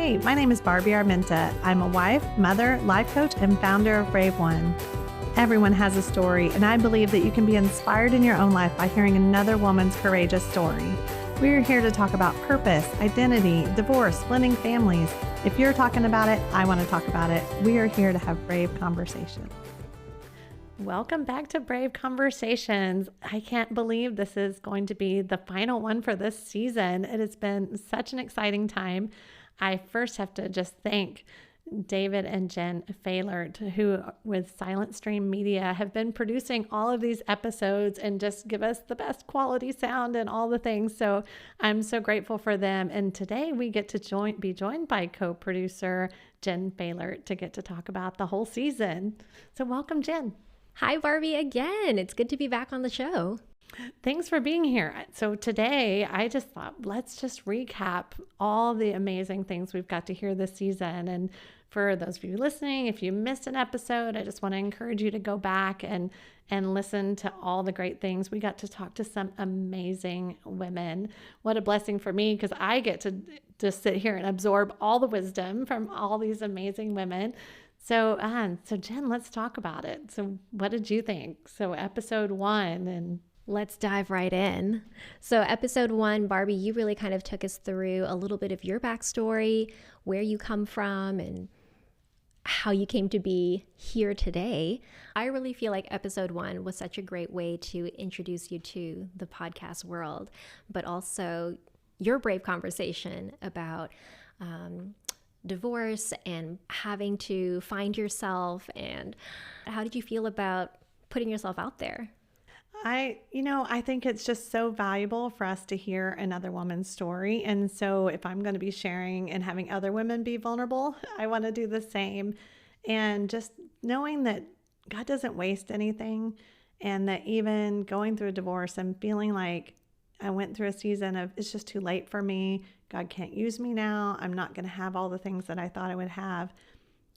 Hey, my name is Barbie Armenta. I'm a wife, mother, life coach, and founder of Brave One. Everyone has a story, and I believe that you can be inspired in your own life by hearing another woman's courageous story. We're here to talk about purpose, identity, divorce, blending families. If you're talking about it, I want to talk about it. We are here to have brave conversations. Welcome back to Brave Conversations. I can't believe this is going to be the final one for this season. It has been such an exciting time. I first have to just thank David and Jenn Pfahlert, who with Silent Stream Media have been producing all of these episodes and just give us the best quality sound and all the things. So I'm so grateful for them. And today we get to be joined by co-producer Jenn Pfahlert to get to talk about the whole season. So welcome, Jenn. Hi, Barbie, again. It's good to be back on the show. Thanks for being here. So today I just thought, let's just recap all the amazing things we've got to hear this season. And for those of you listening, if you missed an episode, I just want to encourage you to go back and listen to all the great things. We got to talk to some amazing women. What a blessing for me, because I get to just sit here and absorb all the wisdom from all these amazing women. So Jenn, let's talk about it. So what did you think? So episode 1, and let's dive right in. So episode 1, Barbie, you really kind of took us through a little bit of your backstory, where you come from, and how you came to be here today. I really feel like episode 1 was such a great way to introduce you to the podcast world, but also your brave conversation about divorce and having to find yourself. And how did you feel about putting yourself out there? I think it's just so valuable for us to hear another woman's story. And so if I'm going to be sharing and having other women be vulnerable, I want to do the same. And just knowing that God doesn't waste anything, and that even going through a divorce and feeling like I went through a season of it's just too late for me. God can't use me now. I'm not going to have all the things that I thought I would have.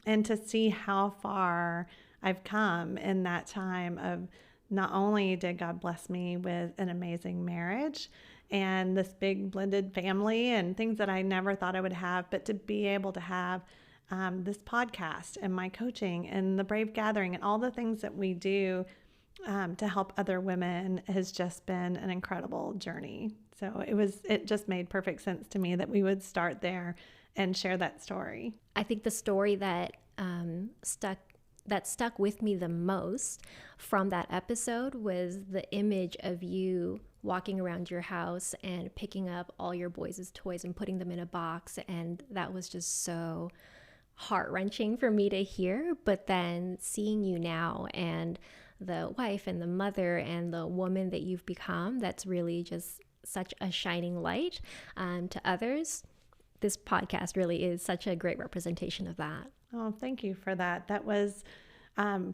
And to see how far I've come in that time of not only did God bless me with an amazing marriage and this big blended family and things that I never thought I would have, but to be able to have this podcast and my coaching and the Brave Gathering and all the things that we do to help other women has just been an incredible journey. So it just made perfect sense to me that we would start there and share that story. I think the story that stuck with me the most from that episode was the image of you walking around your house and picking up all your boys' toys and putting them in a box. And that was just so heart-wrenching for me to hear. But then seeing you now and the wife and the mother and the woman that you've become, that's really just such a shining light to others. This podcast really is such a great representation of that. Oh, thank you for that. That was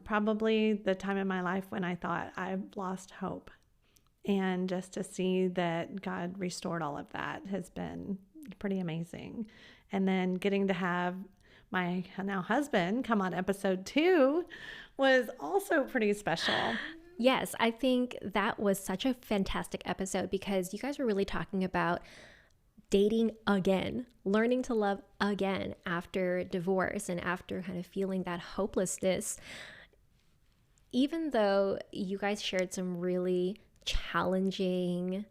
probably the time in my life when I thought I've lost hope. And just to see that God restored all of that has been pretty amazing. And then getting to have my now husband come on episode 2 was also pretty special. Yes, I think that was such a fantastic episode because you guys were really talking about dating again, learning to love again after divorce and after kind of feeling that hopelessness. Even though you guys shared some really challenging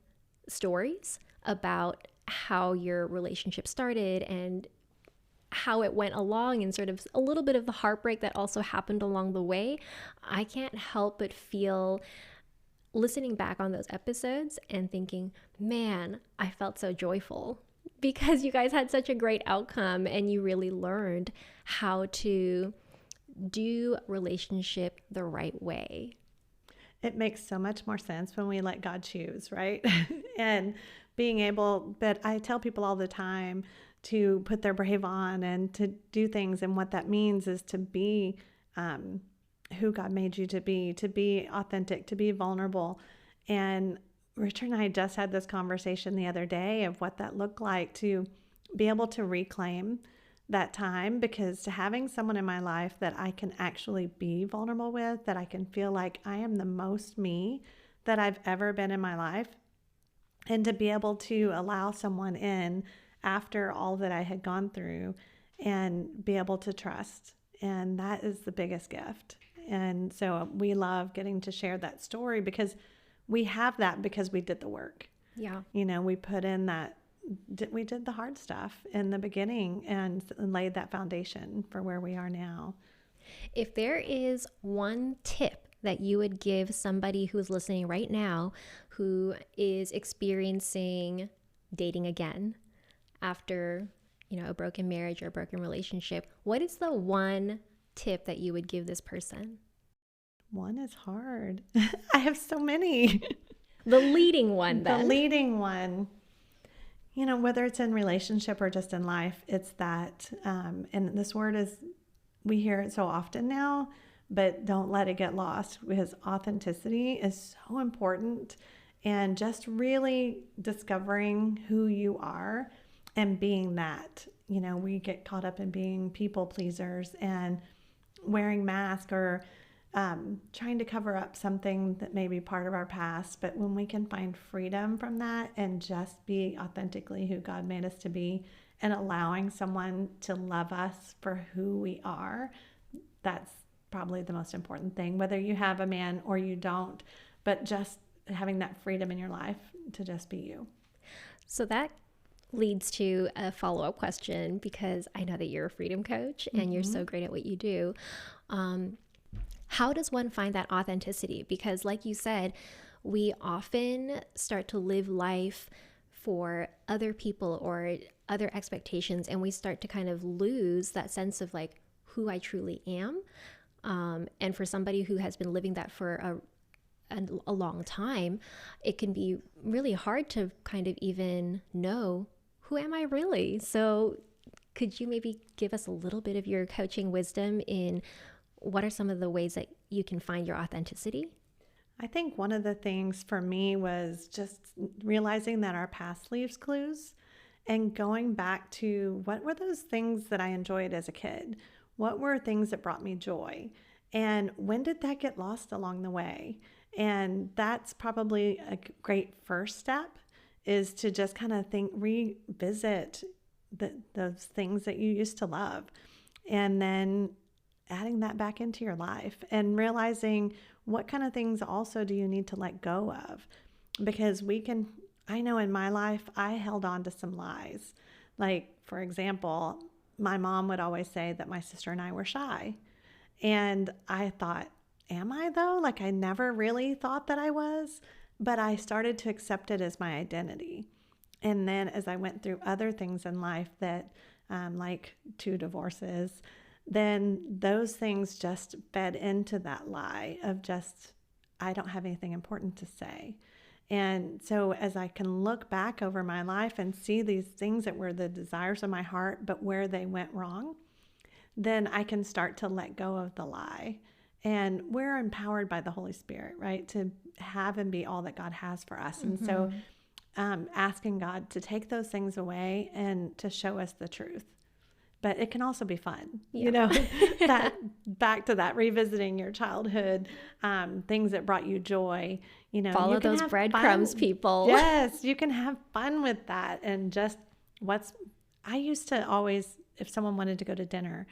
stories about how your relationship started and how it went along and sort of a little bit of the heartbreak that also happened along the way, I can't help but feel, listening back on those episodes and thinking, man, I felt so joyful because you guys had such a great outcome and you really learned how to do relationship the right way. It makes so much more sense when we let God choose, right? And being able, but I tell people all the time to put their brave on and to do things. And what that means is to be who God made you to be authentic, to be vulnerable. And Richard and I just had this conversation the other day of what that looked like to be able to reclaim that time, because to having someone in my life that I can actually be vulnerable with, that I can feel like I am the most me that I've ever been in my life, and to be able to allow someone in after all that I had gone through and be able to trust. And that is the biggest gift. And so we love getting to share that story because we have that because we did the work. Yeah. We put in that, we did the hard stuff in the beginning and laid that foundation for where we are now. If there is one tip that you would give somebody who's listening right now who is experiencing dating again after, a broken marriage or a broken relationship, what is the one tip that you would give this person? One is hard. I have so many. The leading one, then. The leading one. Whether it's in relationship or just in life, it's that, and this word is, we hear it so often now, but don't let it get lost, because authenticity is so important, and just really discovering who you are and being that. We get caught up in being people pleasers and wearing masks or trying to cover up something that may be part of our past. But when we can find freedom from that and just be authentically who God made us to be and allowing someone to love us for who we are, that's probably the most important thing, whether you have a man or you don't, but just having that freedom in your life to just be you. So that leads to a follow-up question, because I know that you're a freedom coach and you're so great at what you do. How does one find that authenticity? Because like you said, we often start to live life for other people or other expectations, and we start to kind of lose that sense of like who I truly am. And for somebody who has been living that for a long time, it can be really hard to kind of even know, who am I really? So could you maybe give us a little bit of your coaching wisdom in what are some of the ways that you can find your authenticity? I think one of the things for me was just realizing that our past leaves clues and going back to what were those things that I enjoyed as a kid? What were things that brought me joy? And when did that get lost along the way? And that's probably a great first step, is to just kind of revisit those things that you used to love, and then adding that back into your life and realizing what kind of things also do you need to let go of. Because I know in my life, I held on to some lies. Like, for example, my mom would always say that my sister and I were shy. And I thought, am I though? Like, I never really thought that I was, but I started to accept it as my identity. And then as I went through other things in life that, like 2 divorces, then those things just fed into that lie of just, I don't have anything important to say. And so as I can look back over my life and see these things that were the desires of my heart, but where they went wrong, then I can start to let go of the lie. And we're empowered by the Holy Spirit, right? To have and be all that God has for us. And so asking God to take those things away and to show us the truth. But it can also be fun, that back to that, revisiting your childhood, things that brought you joy, Follow those breadcrumbs, people. Yes, you can have fun with that. And just I used to always, if someone wanted to go to dinner,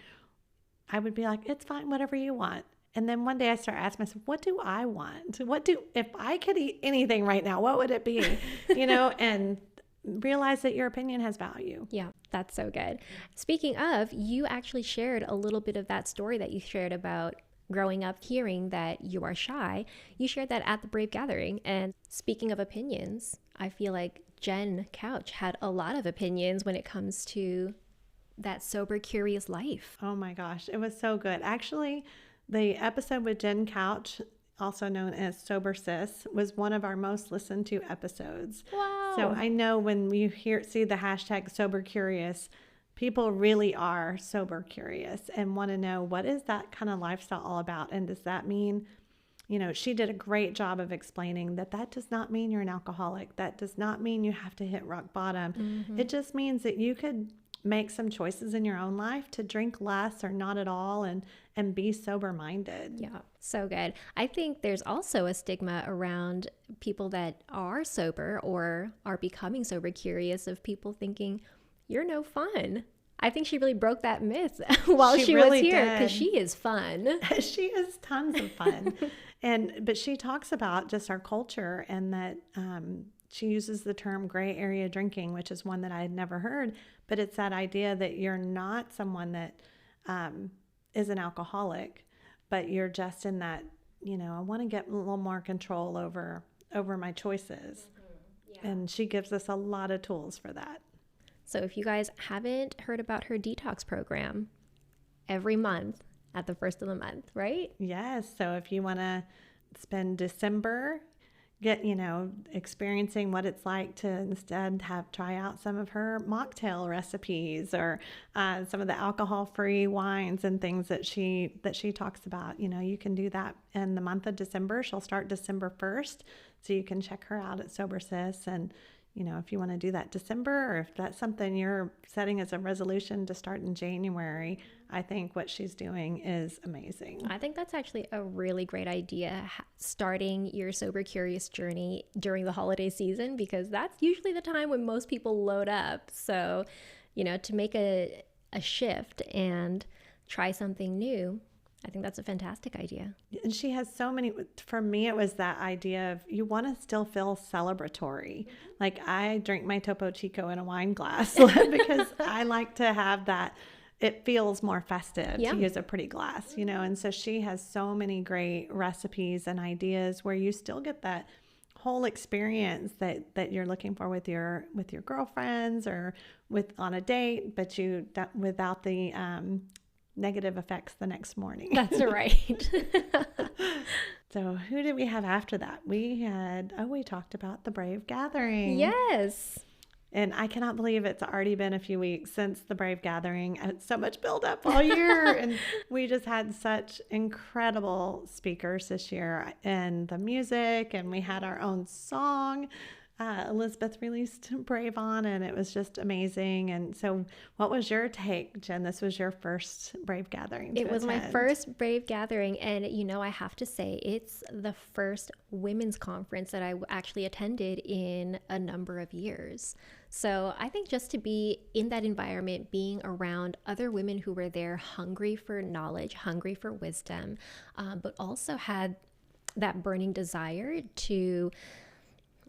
I would be like, it's fine, whatever you want. And then one day I started asking myself, what do I want? If I could eat anything right now, what would it be? And realize that your opinion has value. Yeah, that's so good. Speaking of, you actually shared a little bit of that story that you shared about growing up hearing that you are shy. You shared that at the Brave Gathering. And speaking of opinions, I feel like Jenn Couch had a lot of opinions when it comes to that sober, curious life. Oh my gosh, it was so good. Actually, the episode with Jenn Couch, also known as Sober Sis, was one of our most listened to episodes. Wow. So I know when you see the hashtag sober curious, people really are sober curious and want to know, what is that kind of lifestyle all about? And does that mean, she did a great job of explaining that does not mean you're an alcoholic. That does not mean you have to hit rock bottom. Mm-hmm. It just means that you could make some choices in your own life to drink less or not at all and be sober minded. Yeah, so good. I think there's also a stigma around people that are sober or are becoming sober curious, of people thinking you're no fun. I think she really broke that myth while she was really here, did. because she is fun. She is tons of fun. But she talks about just our culture, and that she uses the term gray area drinking, which is one that I had never heard. But it's that idea that you're not someone that is an alcoholic, but you're just in that, I want to get a little more control over my choices. Yeah. And she gives us a lot of tools for that. So if you guys haven't heard about her detox program, every month at the first of the month, right? Yes. So if you want to spend December experiencing what it's like to instead try out some of her mocktail recipes, or some of the alcohol-free wines and things that she talks about, you can do that in the month of December. She'll start December 1st. So you can check her out at Sober Sis. And if you want to do that December, or if that's something you're setting as a resolution to start in January, I think what she's doing is amazing. I think that's actually a really great idea, starting your Sober Curious journey during the holiday season, because that's usually the time when most people load up. So, to make a shift and try something new, I think that's a fantastic idea. And she has so many. For me, it was that idea of, you want to still feel celebratory. Like, I drink my Topo Chico in a wine glass because I like to have that. It feels more festive to use a pretty glass, and so she has so many great recipes and ideas where you still get that whole experience that you're looking for with your girlfriends or on a date, but without the negative effects the next morning. That's right. So who did we have after that? We talked about the Brave Gathering. Yes. And I cannot believe it's already been a few weeks since the Brave Gathering. I had so much build up all year. And we just had such incredible speakers this year, and the music, and we had our own song. Elizabeth released Brave on, and it was just amazing. And so what was your take, Jen? This was your first Brave Gathering. It was my first Brave Gathering. And, I have to say, it's the first women's conference that I actually attended in a number of years. So I think just to be in that environment, being around other women who were there hungry for knowledge, hungry for wisdom, but also had that burning desire to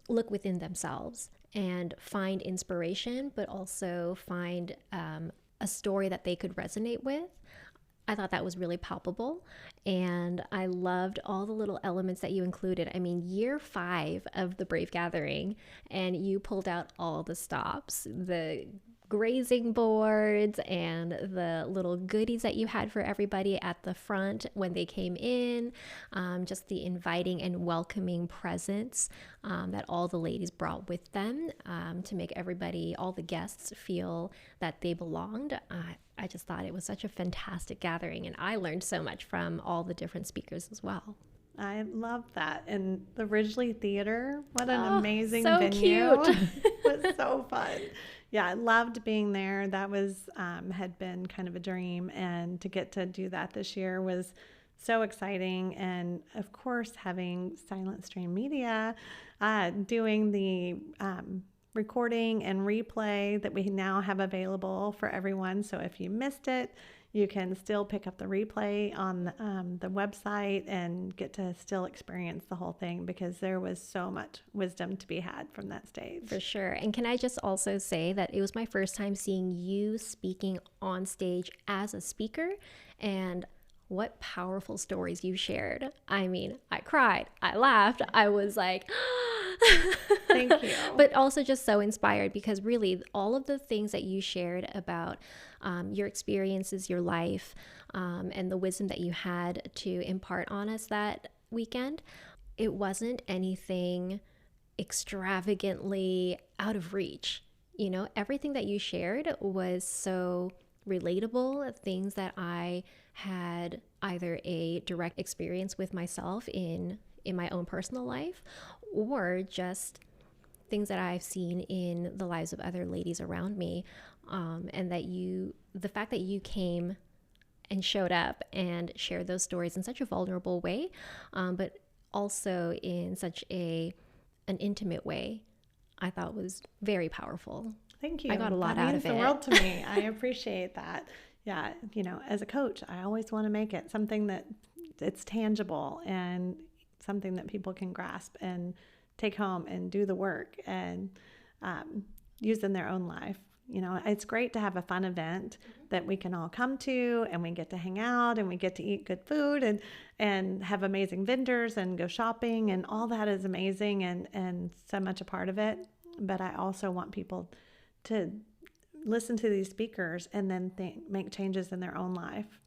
look within themselves and find inspiration, but also find a story that they could resonate with. I thought that was really palpable, and I loved all the little elements that you included. I mean, year 5 of the Brave Gathering, and you pulled out all the stops, the grazing boards and the little goodies that you had for everybody at the front when they came in, just the inviting and welcoming presence that all the ladies brought with them to make everybody, all the guests, feel that they belonged. I just thought it was such a fantastic gathering, and I learned so much from all the different speakers as well. I love that. And the Ridgely Theater, what an amazing so venue. Cute. It was so fun. Yeah, I loved being there. That was had been kind of a dream, and to get to do that this year was so exciting. And of course, having Silent Stream Media doing the recording and replay that we now have available for everyone. So if you missed it, you can still pick up the replay on the website and get to still experience the whole thing, because there was so much wisdom to be had from that stage. For sure. And can I just also say that it was my first time seeing you speaking on stage as a speaker, and what powerful stories you shared. I mean, I cried, I laughed, I was like, thank you. But also just so inspired, because really all of the things that you shared about your experiences, your life, and the wisdom that you had to impart on us that weekend, it wasn't anything extravagantly out of reach. Everything that you shared was so relatable, things that I had either a direct experience with myself in my own personal life, or just things that I've seen in the lives of other ladies around me. And that the fact that you came and showed up and shared those stories in such a vulnerable way, but also in such an intimate way, I thought was very powerful. Thank you. I got a lot that out means of the it. world to me. I appreciate that. Yeah, as a coach, I always want to make it something that it's tangible and something that people can grasp and take home and do the work and use in their own life. It's great to have a fun event that we can all come to, and we get to hang out and we get to eat good food and have amazing vendors and go shopping, and all that is amazing and so much a part of it. But I also want people to listen to these speakers and then make changes in their own life.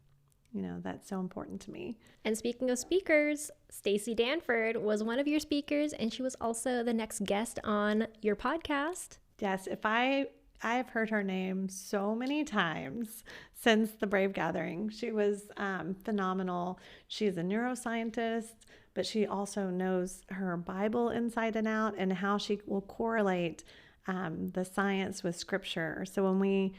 That's so important to me. And speaking of speakers, Stacey Danford was one of your speakers, and she was also the next guest on your podcast. Yes, I've heard her name so many times since the Brave Gathering. She was phenomenal. She's a neuroscientist, but she also knows her Bible inside and out, and how she will correlate the science with scripture. So when we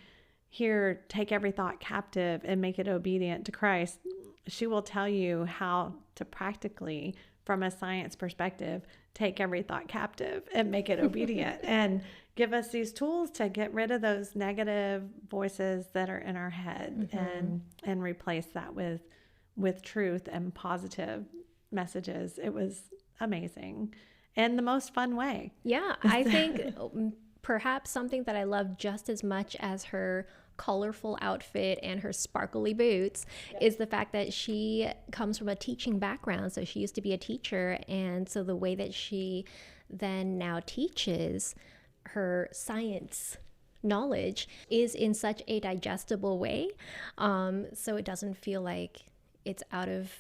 hear take every thought captive and make it obedient to Christ, she will tell you how to practically, from a science perspective, take every thought captive and make it obedient and give us these tools to get rid of those negative voices that are in our head, and replace that with truth and positive messages. It was amazing in the most fun way. Yeah, I think perhaps something that I love just as much as her colorful outfit and her sparkly boots is the fact that she comes from a teaching background. So she used to be a teacher, and so the way that she then now teaches her science knowledge is in such a digestible way, so it doesn't feel like it's out of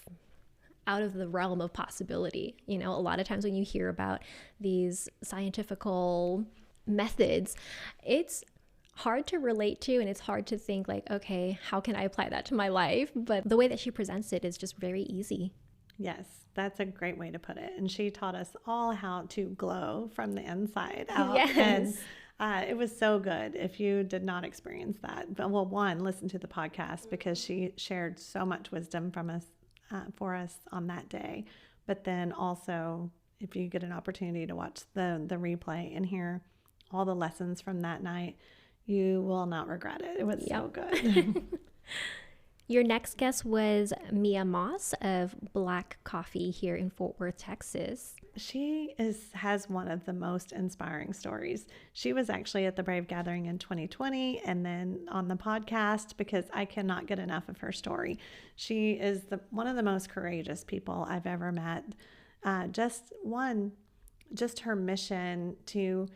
the realm of possibility. A lot of times when you hear about these scientifical methods, it's hard to relate to, and it's hard to think like, okay, how can I apply that to my life? But the way that she presents it is just very easy. Yes, that's a great way to put it. And she taught us all how to glow from the inside out. Yes. And it was so good. If you did not experience that, well, one, listen to the podcast, because she shared so much wisdom for us on that day. But then also, if you get an opportunity to watch the replay and hear all the lessons from that night, you will not regret it. It was so good. Your next guest was Mia Moss of Black Coffee here in Fort Worth, Texas. She has one of the most inspiring stories. She was actually at the Brave Gathering in 2020 and then on the podcast, because I cannot get enough of her story. She is one of the most courageous people I've ever met. Just her mission to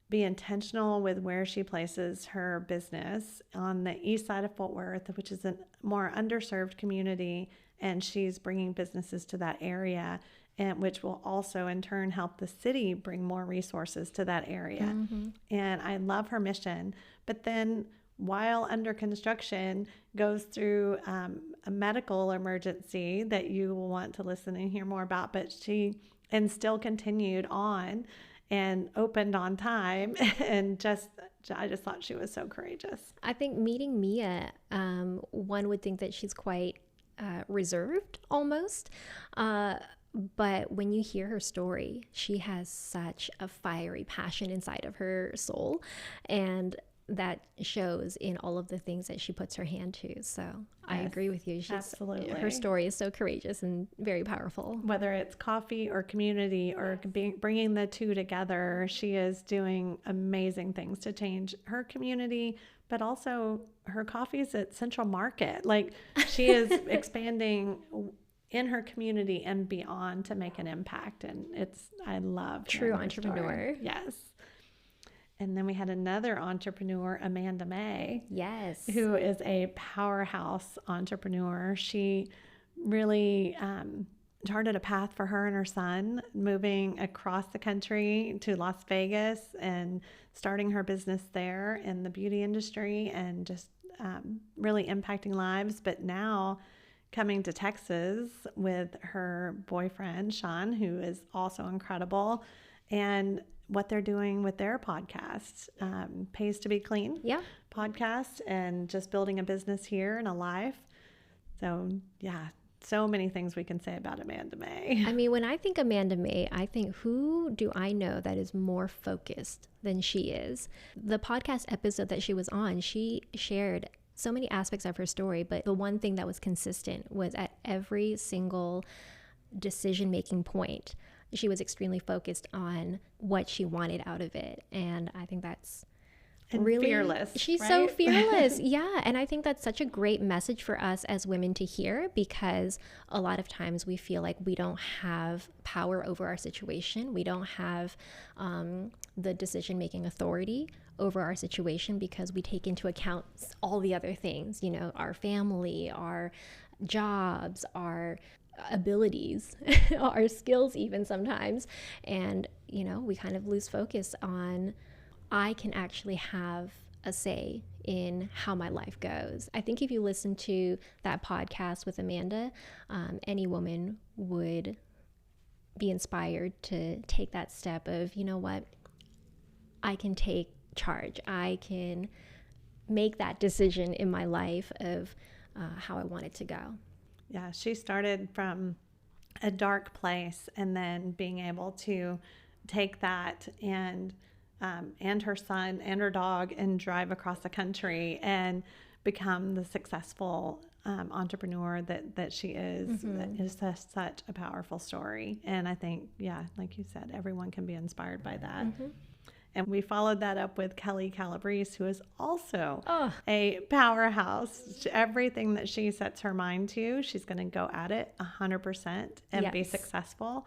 be intentional with where she places her business on the east side of Fort Worth, which is a more underserved community, and she's bringing businesses to that area, and which will also in turn help the city bring more resources to that area. And I love her mission. But then while under construction, goes through a medical emergency that you will want to listen and hear more about, but she still continued on and opened on time, and I just thought she was so courageous. I think meeting Mia, one would think that she's quite reserved almost, but when you hear her story, she has such a fiery passion inside of her soul, and that shows in all of the things that she puts her hand to. So yes, I agree with you. Absolutely. Her story is so courageous and very powerful. Whether it's coffee or community or bringing the two together, she is doing amazing things to change her community, but also her coffee's at Central Market. Like, she is expanding in her community and beyond to make an impact. And I love true entrepreneur. Yes. And then we had another entrepreneur, Amanda May. Yes. Who is a powerhouse entrepreneur. She really charted a path for her and her son, moving across the country to Las Vegas and starting her business there in the beauty industry, and just really impacting lives. But now coming to Texas with her boyfriend, Sean, who is also incredible, and what they're doing with their podcast, Pays to Be Clean podcast, and just building a business here and a life. So yeah, so many things we can say about Amanda Mae. I mean, when I think Amanda Mae, I think, who do I know that is more focused than she is? The podcast episode that she was on, she shared so many aspects of her story, but the one thing that was consistent was at every single decision-making point, she was extremely focused on what she wanted out of it. And I think that's and really fearless. She's right? so fearless. Yeah. And I think that's such a great message for us as women to hear, because a lot of times we feel like we don't have power over our situation. We don't have the decision-making authority over our situation, because we take into account all the other things, you know, our family, our jobs, our abilities, our skills even sometimes. And, you know, we kind of lose focus on, I can actually have a say in how my life goes. I think if you listen to that podcast with Amanda, any woman would be inspired to take that step of, you know what, I can take charge. I can make that decision in my life of how I want it to go. Yeah, she started from a dark place, and then being able to take that and her son and her dog and drive across the country and become the successful entrepreneur that she is. Mm-hmm. Is such a powerful story. And I think, yeah, like you said, everyone can be inspired by that. Mm-hmm. And we followed that up with Kelly Calabrese, who is also Oh. a powerhouse. Everything that she sets her mind to, she's going to go at it 100% and be Yes. successful.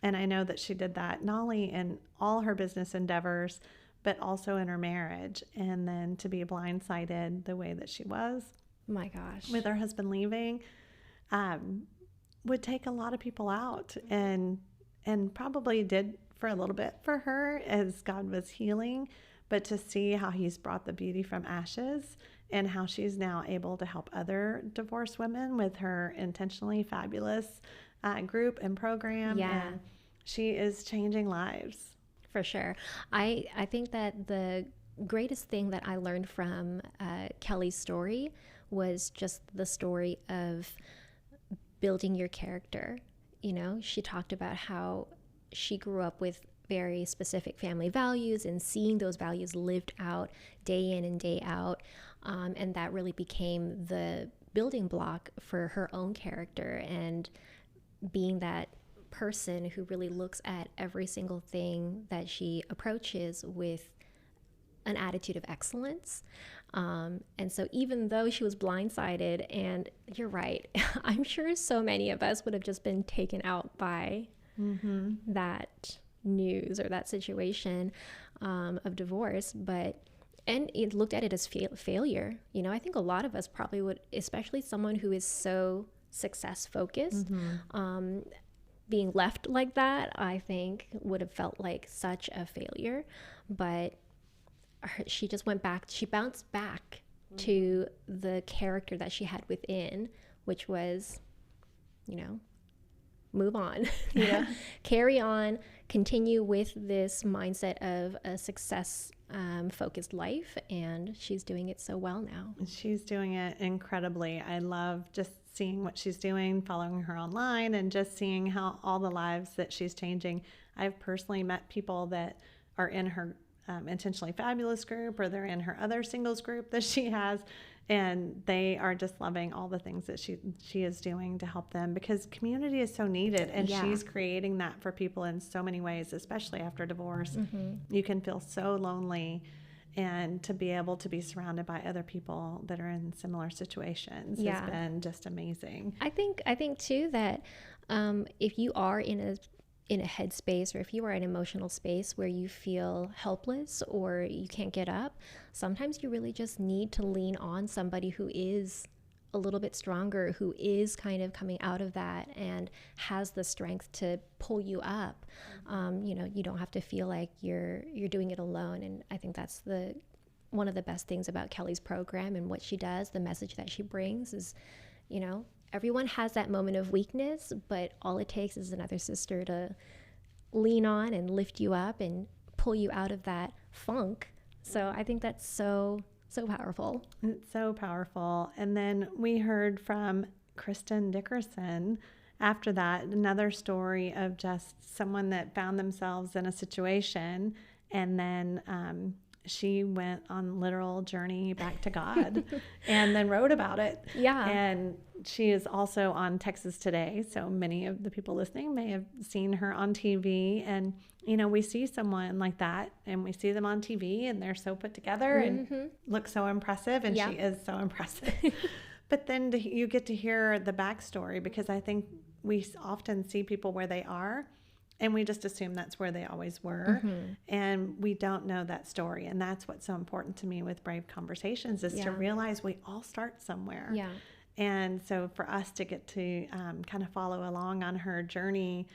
And I know that she did that not only in all her business endeavors, but also in her marriage. And then to be blindsided the way that she was, My gosh, with her husband leaving, would take a lot of people out, and probably did for a little bit for her as God was healing. But to see how he's brought the beauty from ashes, and how she's now able to help other divorced women with her Intentionally Fabulous group and program. Yeah. And she is changing lives. for sure. I think that the greatest thing that I learned from Kelly's story was just the story of building your character. You know, she talked about how she grew up with very specific family values and seeing those values lived out day in and day out. And that really became the building block for her own character, and being that person who really looks at every single thing that she approaches with an attitude of excellence. And so even though she was blindsided, and you're right, I'm sure so many of us would have just been taken out by that news or that situation of divorce, and it looked at it as failure. You know, I think a lot of us probably would, especially someone who is so success focused, being left like that, I think would have felt like such a failure. But she just went back, she bounced back to the character that she had within, which was, you know, move on, you know, carry on, continue with this mindset of a success focused life. And she's doing it so well now. She's doing it incredibly. I love just seeing what she's doing, following her online, and just seeing how all the lives that she's changing. I've personally met people that are in her Intentionally Fabulous group, or they're in her other singles group that she has, and they are just loving all the things that she is doing to help them, because community is so needed, and she's creating that for people in so many ways, especially after divorce. You can feel so lonely, and to be able to be surrounded by other people that are in similar situations has been just amazing. I think too that if you are in a headspace, or if you are in an emotional space where you feel helpless or you can't get up, sometimes you really just need to lean on somebody who is a little bit stronger, who is kind of coming out of that and has the strength to pull you up. You know, you don't have to feel like you're doing it alone. And I think that's one of the best things about Kelly's program and what she does, the message that she brings is, you know, everyone has that moment of weakness, but all it takes is another sister to lean on and lift you up and pull you out of that funk. So I think that's so powerful. It's so powerful. And then we heard from Kristen Dickerson, after that, another story of just someone that found themselves in a situation, and then she went on literal journey back to God and then wrote about it. Yeah. And she is also on Texas Today. So many of the people listening may have seen her on TV. And, you know, we see someone like that and we see them on TV and they're so put together and look so impressive. And she is so impressive. But then you get to hear the backstory, because I think we often see people where they are and we just assume that's where they always were. And we don't know that story. And that's what's so important to me with Brave Conversations, is to realize we all start somewhere. Yeah. And so for us to get to kind of follow along on her journey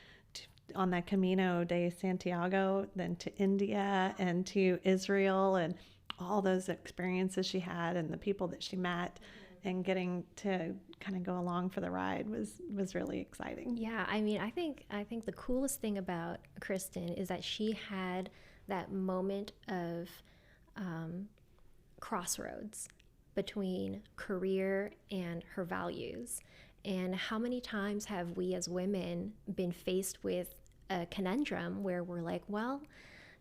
on the Camino de Santiago, then to India and to Israel, and all those experiences she had and the people that she met, and getting to kind of go along for the ride was really exciting. Yeah, I mean, I think the coolest thing about Kristen is that she had that moment of crossroads between career and her values. And how many times have we as women been faced with a conundrum where we're like, well,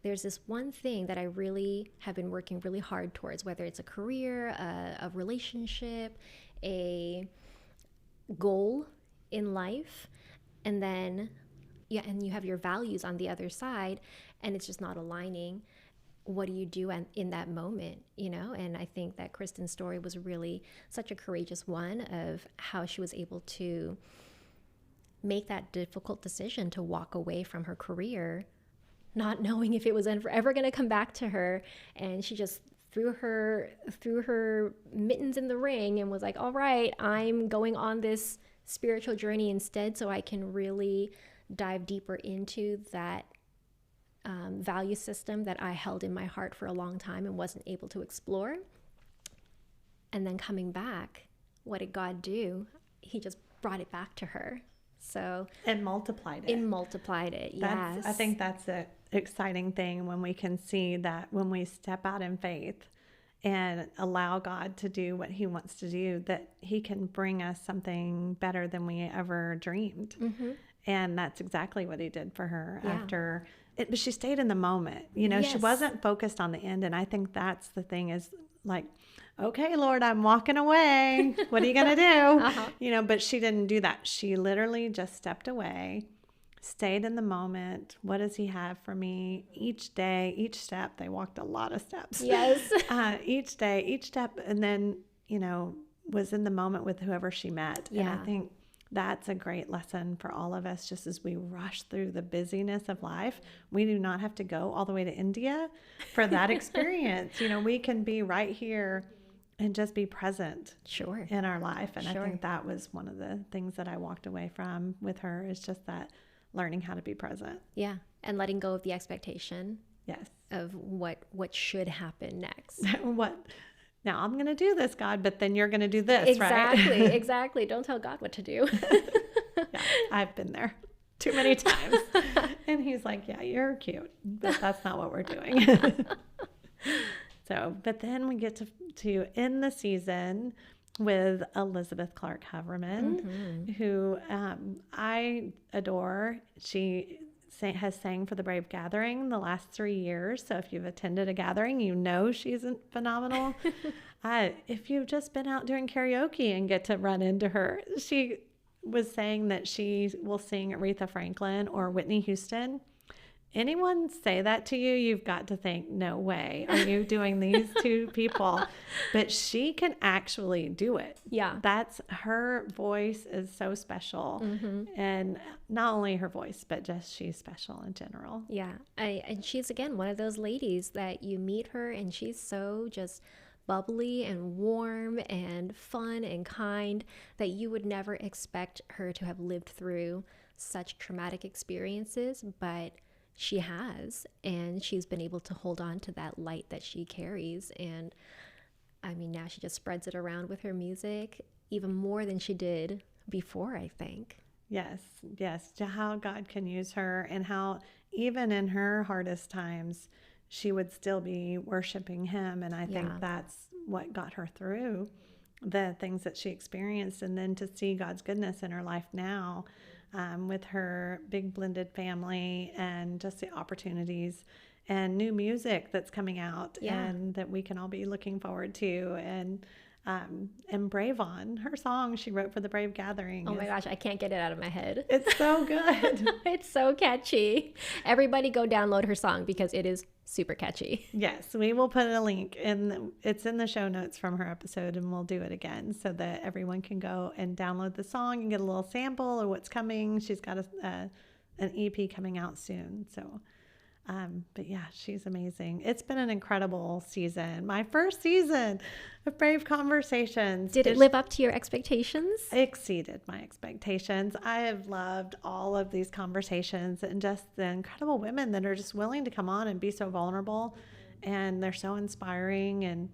there's this one thing that I really have been working really hard towards, whether it's a career, a relationship, a goal in life, and then and you have your values on the other side, and it's just not aligning. What do you do in that moment, you know? And I think that Kristen's story was really such a courageous one of how she was able to make that difficult decision to walk away from her career, not knowing if it was ever going to come back to her. And she just threw her mittens in the ring and was like, all right, I'm going on this spiritual journey instead, so I can really dive deeper into that value system that I held in my heart for a long time and wasn't able to explore. And then coming back, what did God do? He just brought it back to her. So and multiplied it. Yes. I think that's an exciting thing, when we can see that when we step out in faith and allow God to do what he wants to do, that he can bring us something better than we ever dreamed. And that's exactly what he did for her after it. But she stayed in the moment, you know. She wasn't focused on the end. And I think that's the thing, is like, okay, Lord, I'm walking away. What are you going to do? You know, but she didn't do that. She literally just stepped away, stayed in the moment. What does he have for me? Each day, each step, they walked a lot of steps. Yes. Each day, each step. And then, you know, was in the moment with whoever she met. Yeah. And I think that's a great lesson for all of us. Just as we rush through the busyness of life, we do not have to go all the way to India for that experience. You know, we can be right here and just be present in our life. And I think that was one of the things that I walked away from with her, is just that learning how to be present. Yeah. And letting go of the expectation. Yes. Of what should happen next. Now I'm going to do this, God, but then you're going to do this, right? Exactly. Don't tell God what to do. Yeah, I've been there too many times. And he's like, yeah, you're cute, but that's not what we're doing. So, but then we get to end the season with Elizabeth Clark Haverman, who I adore. She has sang for the Brave Gathering the last 3 years. So if you've attended a gathering, you know she's phenomenal. If you've just been out doing karaoke and get to run into her, she was saying that she will sing Aretha Franklin or Whitney Houston. Anyone say that to you, you've got to think, no way are you doing these two people. But she can actually do it. Yeah. That's, her voice is so special. And not only her voice, but just she's special in general. Yeah. And she's, again, one of those ladies that you meet her and she's so just bubbly and warm and fun and kind that you would never expect her to have lived through such traumatic experiences, but she has, and she's been able to hold on to that light that she carries. And I mean, now she just spreads it around with her music even more than she did before, I think. Yes, to how God can use her, and how even in her hardest times, she would still be worshiping him. And I think that's what got her through the things that she experienced, and then to see God's goodness in her life now, with her big blended family and just the opportunities and new music that's coming out and that we can all be looking forward to. And Brave On, her song she wrote for the Brave Gathering. Oh my gosh, I can't get it out of my head. It's so good. It's so catchy. Everybody go download her song because it is super catchy. Yes, we will put a link it's in the show notes from her episode, and we'll do it again so that everyone can go and download the song and get a little sample of what's coming. She's got an EP coming out soon. So but yeah, she's amazing. It's been an incredible season. My first season of Brave Conversations. Did it live up to your expectations? Exceeded my expectations. I have loved all of these conversations and just the incredible women that are just willing to come on and be so vulnerable, and they're so inspiring. And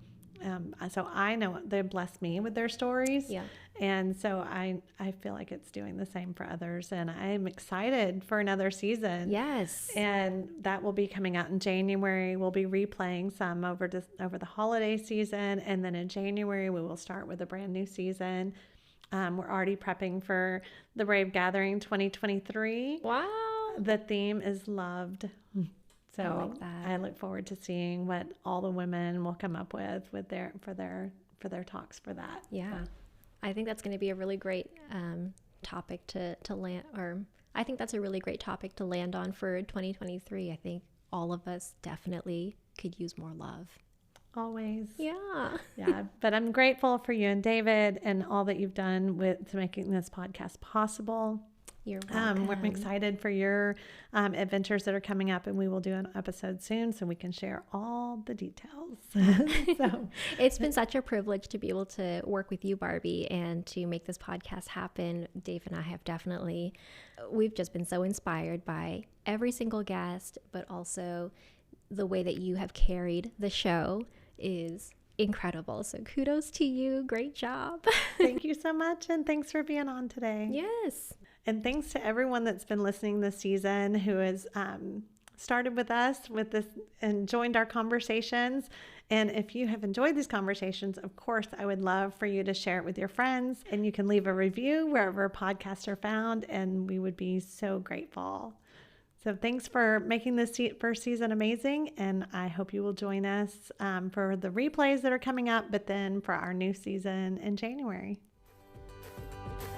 so I know they bless me with their stories. Yeah. And so I feel like it's doing the same for others, and I'm excited for another season. Yes. And that will be coming out in January. We'll be replaying some over the holiday season, and then in January we will start with a brand new season. We're already prepping for the Brave Gathering 2023. Wow. The theme is loved. So I like that. I look forward to seeing what all the women will come up with for their talks for that. Yeah. So. I think that's going to be a really great topic to land, or I think that's a really great topic to land on for 2023. I think all of us definitely could use more love. Always. Yeah. Yeah. But I'm grateful for you and David and all that you've done to making this podcast possible. You're welcome. We're excited for your adventures that are coming up, and we will do an episode soon so we can share all the details. So it's been such a privilege to be able to work with you, Barbie, and to make this podcast happen. Dave and I have we've just been so inspired by every single guest, but also the way that you have carried the show is incredible. So kudos to you. Great job. Thank you so much. And thanks for being on today. Yes. And thanks to everyone that's been listening this season who has started with us with this and joined our conversations. And if you have enjoyed these conversations, of course, I would love for you to share it with your friends, and you can leave a review wherever podcasts are found, and we would be so grateful. So thanks for making this first season amazing, and I hope you will join us for the replays that are coming up, but then for our new season in January.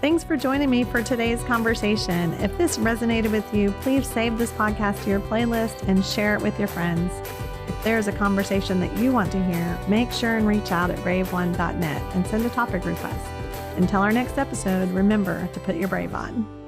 Thanks for joining me for today's conversation. If this resonated with you, please save this podcast to your playlist and share it with your friends. If there's a conversation that you want to hear, make sure and reach out at braveone.net and send a topic request. Until our next episode, remember to put your brave on.